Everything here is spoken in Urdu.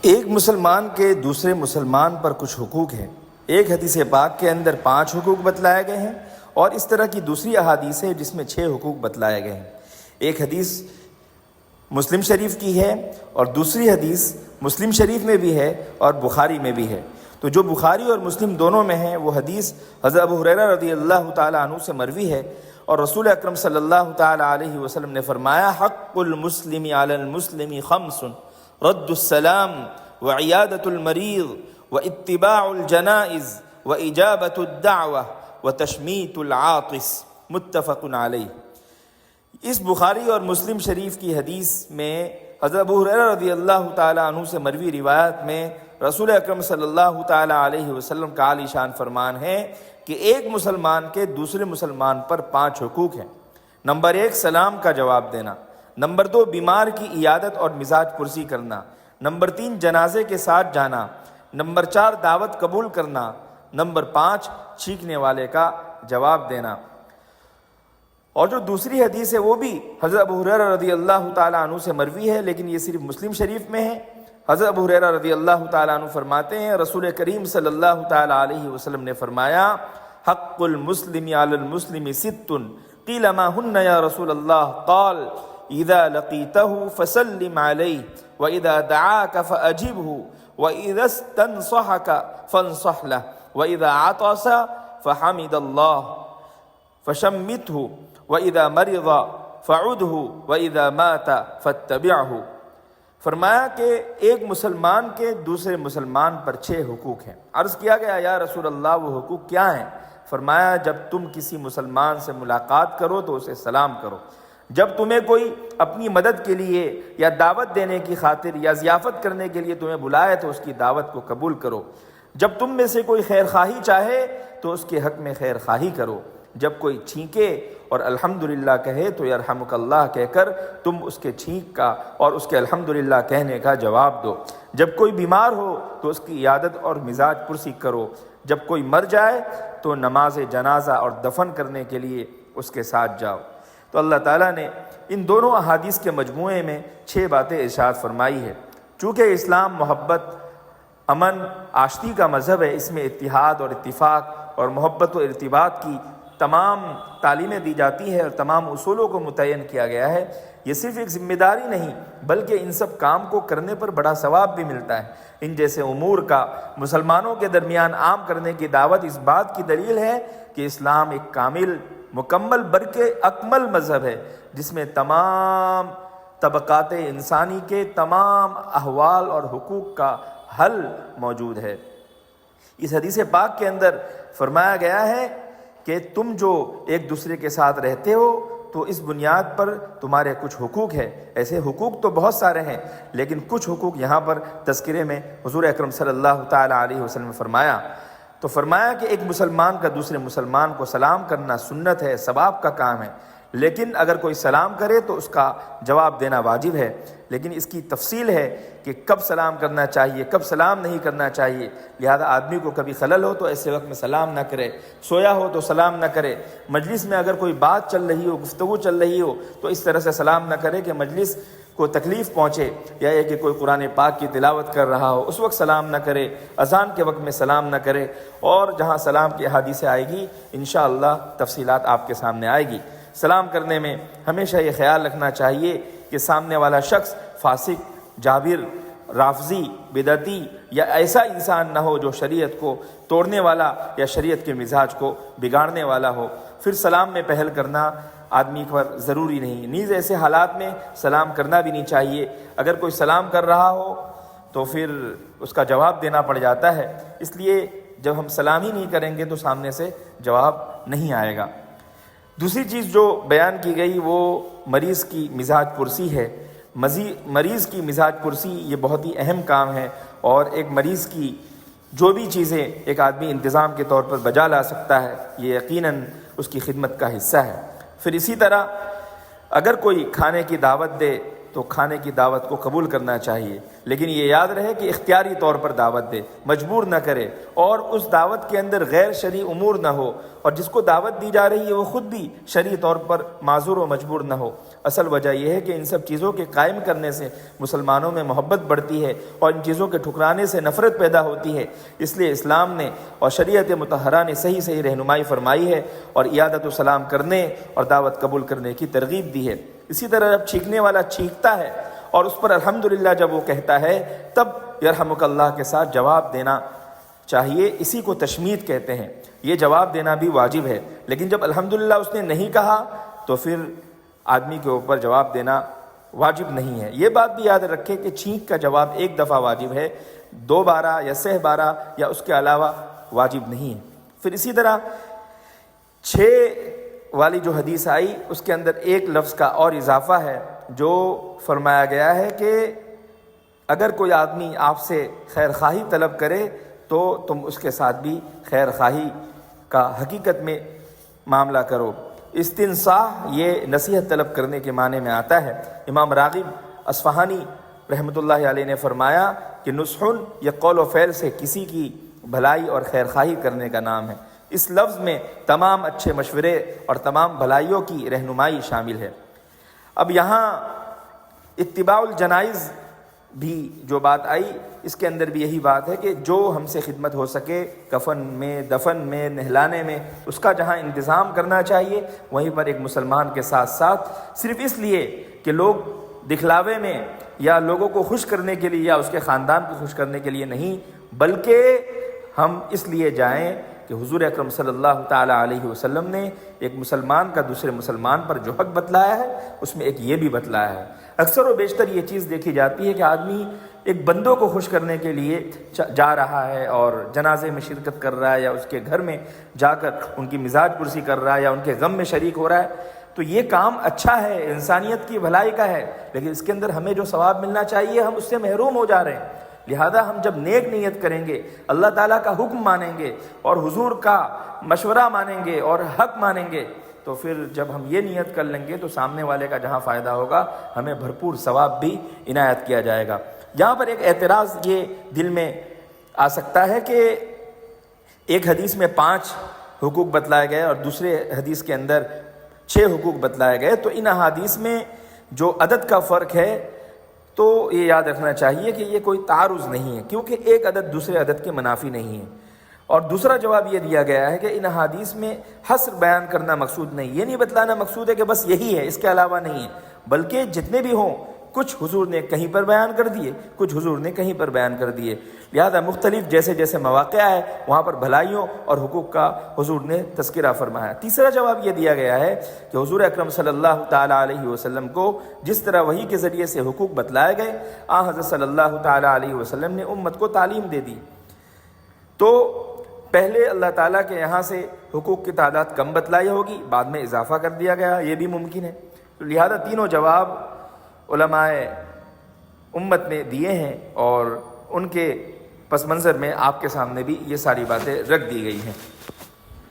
ایک مسلمان کے دوسرے مسلمان پر کچھ حقوق ہیں۔ ایک حدیث پاک کے اندر 5 حقوق بتلائے گئے ہیں اور اس طرح کی دوسری احادیث ہے جس میں 6 حقوق بتلائے گئے ہیں۔ ایک حدیث مسلم شریف کی ہے اور دوسری حدیث مسلم شریف میں بھی ہے اور بخاری میں بھی ہے۔ تو جو بخاری اور مسلم دونوں میں ہے وہ حدیث حضرت ابو ہریرہ رضی اللہ تعالی عنہ سے مروی ہے، اور رسول اکرم صلی اللہ تعالی علیہ وسلم نے فرمایا حق المسلم علی المسلم 5 رد السلام وعیادۃ المریض واتباع الجنائز واجابۃ الدعوہ وتشمیت العاطس، متفق علیہ۔ اس بخاری اور مسلم شریف کی حدیث میں حضرت ابو ہریرہ رضی اللہ تعالی عنہ سے مروی روایت میں رسول اکرم صلی اللہ تعالی علیہ وسلم کا عالی شان فرمان ہے کہ ایک مسلمان کے دوسرے مسلمان پر 5 حقوق ہیں۔ نمبر 1 سلام کا جواب دینا، نمبر 2 بیمار کی عیادت اور مزاج پرسی کرنا، نمبر 3 جنازے کے ساتھ جانا، نمبر 4 دعوت قبول کرنا، نمبر 5 چھینکنے والے کا جواب دینا۔ اور جو دوسری حدیث ہے وہ بھی حضرت ابو ہریرہ رضی اللہ تعالیٰ عنہ سے مروی ہے، لیکن یہ صرف مسلم شریف میں ہے۔ حضرت ابو ہریرہ رضی اللہ تعالیٰ عنہ فرماتے ہیں رسول کریم صلی اللہ تعالیٰ علیہ وسلم نے فرمایا حق المسلم علی المسلم 6 قیل ما ہن یا رسول اللہ قال اذا لقیتہ فسلم علیہ واذا دعاک فاجبہ واذا استنصحک فانصح لہ واذا عطس فحمد اللہ فشمتہ وَإِذَا مَرِضَ فَعُدْهُ وَإِذَا مَاتَ فَاتَّبِعْهُ۔ فرمایا کہ ایک مسلمان کے دوسرے مسلمان پر 6 حقوق ہیں۔ عرض کیا گیا یا رسول اللہ وہ حقوق کیا ہیں؟ فرمایا جب تم کسی مسلمان سے ملاقات کرو تو اسے سلام کرو، جب تمہیں کوئی اپنی مدد کے لیے یا دعوت دینے کی خاطر یا ضیافت کرنے کے لیے تمہیں بلائے تو اس کی دعوت کو قبول کرو، جب تم میں سے کوئی خیر خواہی چاہے تو اس کے حق میں خیر خواہی کرو، جب کوئی چھینکے اور الحمدللہ کہے تو یرحمک اللہ کہہ کر تم اس کے چھینک کا اور اس کے الحمدللہ کہنے کا جواب دو، جب کوئی بیمار ہو تو اس کی عیادت اور مزاج پرسی کرو، جب کوئی مر جائے تو نماز جنازہ اور دفن کرنے کے لیے اس کے ساتھ جاؤ۔ تو اللہ تعالیٰ نے ان دونوں احادیث کے مجموعے میں 6 باتیں ارشاد فرمائی ہے۔ چونکہ اسلام محبت، امن، آشتی کا مذہب ہے، اس میں اتحاد اور اتفاق اور محبت و ارتباط کی تمام تعلیمیں دی جاتی ہے اور تمام اصولوں کو متعین کیا گیا ہے۔ یہ صرف ایک ذمہ داری نہیں بلکہ ان سب کام کو کرنے پر بڑا ثواب بھی ملتا ہے۔ ان جیسے امور کا مسلمانوں کے درمیان عام کرنے کی دعوت اس بات کی دلیل ہے کہ اسلام ایک کامل، مکمل بلکہ اکمل مذہب ہے جس میں تمام طبقات انسانی کے تمام احوال اور حقوق کا حل موجود ہے۔ اس حدیث پاک کے اندر فرمایا گیا ہے کہ تم جو ایک دوسرے کے ساتھ رہتے ہو تو اس بنیاد پر تمہارے کچھ حقوق ہے۔ ایسے حقوق تو بہت سارے ہیں لیکن کچھ حقوق یہاں پر تذکرے میں حضور اکرم صلی اللہ تعالی علیہ وسلم نے فرمایا، تو فرمایا کہ ایک مسلمان کا دوسرے مسلمان کو سلام کرنا سنت ہے، ثواب کا کام ہے، لیکن اگر کوئی سلام کرے تو اس کا جواب دینا واجب ہے، لیکن اس کی تفصیل ہے کہ کب سلام کرنا چاہیے، کب سلام نہیں کرنا چاہیے۔ لہذا آدمی کو کبھی خلل ہو تو ایسے وقت میں سلام نہ کرے، سویا ہو تو سلام نہ کرے، مجلس میں اگر کوئی بات چل رہی ہو، گفتگو چل رہی ہو تو اس طرح سے سلام نہ کرے کہ مجلس کو تکلیف پہنچے، یا یہ کہ کوئی قرآن پاک کی تلاوت کر رہا ہو اس وقت سلام نہ کرے، اذان کے وقت میں سلام نہ کرے۔ اور جہاں سلام کی احادیث آئے گی انشاءاللہ تفصیلات آپ کے سامنے آئے گی۔ سلام کرنے میں ہمیشہ یہ خیال رکھنا چاہیے کہ سامنے والا شخص فاسق، جابر، رافضی، بدعتی یا ایسا انسان نہ ہو جو شریعت کو توڑنے والا یا شریعت کے مزاج کو بگاڑنے والا ہو۔ پھر سلام میں پہل کرنا آدمی پر ضروری نہیں، نیز ایسے حالات میں سلام کرنا بھی نہیں چاہیے۔ اگر کوئی سلام کر رہا ہو تو پھر اس کا جواب دینا پڑ جاتا ہے، اس لیے جب ہم سلام ہی نہیں کریں گے تو سامنے سے جواب نہیں آئے گا۔ دوسری چیز جو بیان کی گئی وہ مریض کی مزاج پرسی ہے۔ مریض کی مزاج پرسی یہ بہت ہی اہم کام ہے، اور ایک مریض کی جو بھی چیزیں ایک آدمی انتظام کے طور پر بجا لا سکتا ہے یہ یقیناً اس کی خدمت کا حصہ ہے۔ پھر اسی طرح اگر کوئی کھانے کی دعوت دے تو کھانے کی دعوت کو قبول کرنا چاہیے، لیکن یہ یاد رہے کہ اختیاری طور پر دعوت دے، مجبور نہ کرے، اور اس دعوت کے اندر غیر شرعی امور نہ ہو، اور جس کو دعوت دی جا رہی ہے وہ خود بھی شرعی طور پر معذور و مجبور نہ ہو۔ اصل وجہ یہ ہے کہ ان سب چیزوں کے قائم کرنے سے مسلمانوں میں محبت بڑھتی ہے اور ان چیزوں کے ٹھکرانے سے نفرت پیدا ہوتی ہے۔ اس لیے اسلام نے اور شریعت مطہرہ نے صحیح رہنمائی فرمائی ہے اور اعادت و سلام کرنے اور دعوت قبول کرنے کی ترغیب دی ہے۔ اسی طرح جب چھینکنے والا چھینکتا ہے اور اس پر الحمدللہ جب وہ کہتا ہے، تب یرحمک اللہ کے ساتھ جواب دینا چاہیے، اسی کو تشمیت کہتے ہیں۔ یہ جواب دینا بھی واجب ہے، لیکن جب الحمدللہ اس نے نہیں کہا تو پھر آدمی کے اوپر جواب دینا واجب نہیں ہے۔ یہ بات بھی یاد رکھے کہ چھینک کا جواب ایک دفعہ واجب ہے، 2 بارہ یا 6 بارہ یا اس کے علاوہ واجب نہیں ہے۔ پھر اسی طرح 6 والی جو حدیث آئی اس کے اندر ایک لفظ کا اور اضافہ ہے، جو فرمایا گیا ہے کہ اگر کوئی آدمی آپ سے خیر خواہی طلب کرے تو تم اس کے ساتھ بھی خیر خواہی کا حقیقت میں معاملہ کرو۔ استنصاح یہ نصیحت طلب کرنے کے معنی میں آتا ہے۔ امام راغب اصفہانی رحمۃ اللہ علیہ نے فرمایا کہ نصح یہ قول و فعل سے کسی کی بھلائی اور خیر خواہی کرنے کا نام ہے۔ اس لفظ میں تمام اچھے مشورے اور تمام بھلائیوں کی رہنمائی شامل ہے۔ اب یہاں اتباع الجنائز بھی جو بات آئی، اس کے اندر بھی یہی بات ہے کہ جو ہم سے خدمت ہو سکے کفن میں، دفن میں، نہلانے میں، اس کا جہاں انتظام کرنا چاہیے وہیں پر ایک مسلمان کے ساتھ ساتھ صرف اس لیے کہ لوگ دکھلاوے میں یا لوگوں کو خوش کرنے کے لیے یا اس کے خاندان کو خوش کرنے کے لیے نہیں، بلکہ ہم اس لیے جائیں کہ حضور اکرم صلی اللہ تعالیٰ علیہ وسلم نے ایک مسلمان کا دوسرے مسلمان پر جو حق بتلایا ہے اس میں ایک یہ بھی بتلایا ہے۔ اکثر و بیشتر یہ چیز دیکھی جاتی ہے کہ آدمی ایک بندوں کو خوش کرنے کے لیے جا رہا ہے اور جنازے میں شرکت کر رہا ہے یا اس کے گھر میں جا کر ان کی مزاج پرسی کر رہا ہے یا ان کے غم میں شریک ہو رہا ہے، تو یہ کام اچھا ہے، انسانیت کی بھلائی کا ہے، لیکن اس کے اندر ہمیں جو ثواب ملنا چاہیے ہم اس سے محروم ہو جا رہے ہیں۔ لہذا ہم جب نیک نیت کریں گے، اللہ تعالیٰ کا حکم مانیں گے اور حضور کا مشورہ مانیں گے اور حق مانیں گے، تو پھر جب ہم یہ نیت کر لیں گے تو سامنے والے کا جہاں فائدہ ہوگا ہمیں بھرپور ثواب بھی عنایت کیا جائے گا۔ یہاں پر ایک اعتراض یہ دل میں آ سکتا ہے کہ ایک حدیث میں 5 حقوق بتلائے گئے اور دوسرے حدیث کے اندر 6 حقوق بتلائے گئے، تو ان احادیث میں جو عدد کا فرق ہے تو یہ یاد رکھنا چاہیے کہ یہ کوئی تعارض نہیں ہے، کیونکہ ایک عدد دوسرے عدد کے منافی نہیں ہے۔ اور دوسرا جواب یہ دیا گیا ہے کہ ان احادیث میں حصر بیان کرنا مقصود نہیں، یہ نہیں بتلانا مقصود ہے کہ بس یہی ہے، اس کے علاوہ نہیں ہے، بلکہ جتنے بھی ہوں کچھ حضور نے کہیں پر بیان کر دیے، کچھ حضور نے کہیں پر بیان کر دیے، لہذا مختلف جیسے جیسے مواقع آئے وہاں پر بھلائیوں اور حقوق کا حضور نے تذکرہ فرمایا۔ تیسرا جواب یہ دیا گیا ہے کہ حضور اکرم صلی اللہ تعالیٰ علیہ وسلم کو جس طرح وحی کے ذریعے سے حقوق بتلائے گئے، حضرت صلی اللہ تعالیٰ علیہ وسلم نے امت کو تعلیم دے دی۔ تو پہلے اللہ تعالیٰ کے یہاں سے حقوق کی تعداد کم بتلائی ہوگی، بعد میں اضافہ کر دیا گیا، یہ بھی ممکن ہے۔ تو لہذا تینوں جواب علماء امت نے دیے ہیں اور ان کے پس منظر میں آپ کے سامنے بھی یہ ساری باتیں رکھ دی گئی ہیں۔